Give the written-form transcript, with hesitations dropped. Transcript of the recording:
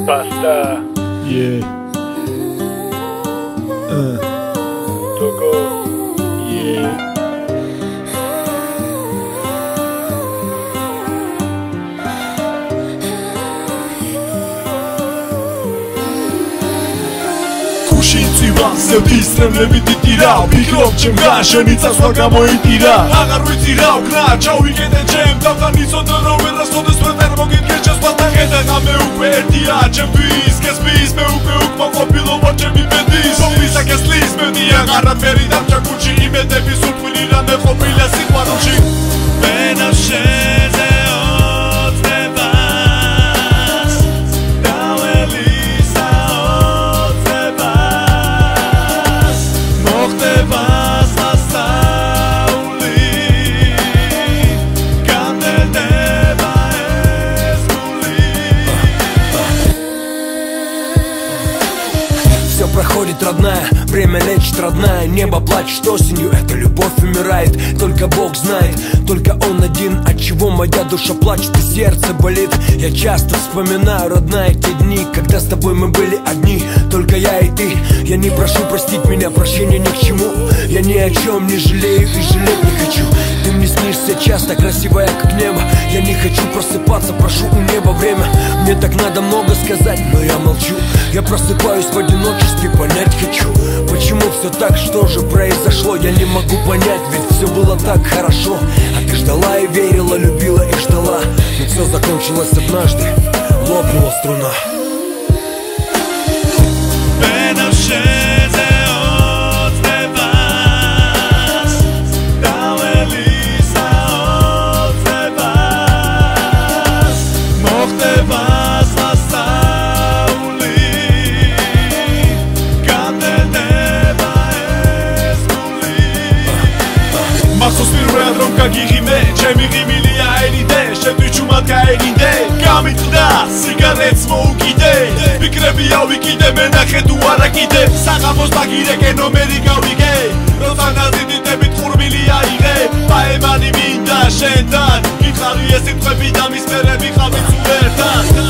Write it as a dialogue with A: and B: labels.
A: Basta.
B: Yeah.
A: Togo.
B: Yeah. Ცივა ზევდის რემლები დიდირა ვფიქრობ ჩემ გაშენი წასვლა გამოიტირა აღარ ვიცი რა ვქნა ჩავიკეტე ჩემ თავთან იცოდე რომ ვერასოდეს ვერ მოგიდგე ჩასვლა ხედა მე უკვე ერთია ჩემთვის კესმის მე უკვე უკმაყოფილო ვარ ჩემი ბედის მომისა კესლის მე აღარად მერი დამჭა კუჩი იმედების უთვლი რა მე ყოფილა სიყვარულში ვენა შეზე Проходит, родная, время лечит, родная. Небо плачет осенью, эта любовь умирает. Только Бог знает, только Он один. Отчего моя душа плачет и сердце болит. Я часто вспоминаю, родная, те дни, когда с тобой мы были одни, только я и ты. Я не прошу простить меня, прощения ни к чему. Я ни о чем не жалею и жалеть не хочу. Ты мне снишься часто, красивая как небо. Я не хочу просыпаться, прошу у неба время. Мне так надо много сказать, но я молчу. Я просыпаюсь в одиночестве, понять хочу, почему все так, что же произошло. Я не могу понять, ведь все было так хорошо. А ты ждала и верила, любила и ждала. Но все закончилось однажды, лопнула струна. გიგიმე ჩემი ღიმილია ერიდე შევდი ჩუმად გაერიდე გამიტყდა სიგარეტს მოუკიდე ფიქრები ავიკიდე მენახე თუ არა კიდე საღამოს მაგირე კენომერი გავიგე როცა ნაზიდიდებით ხურბილი აიღე პაემანი მინდა შენთან გიხარი ეს სიტყვები და მის მერე ვიყავით სულ ერთად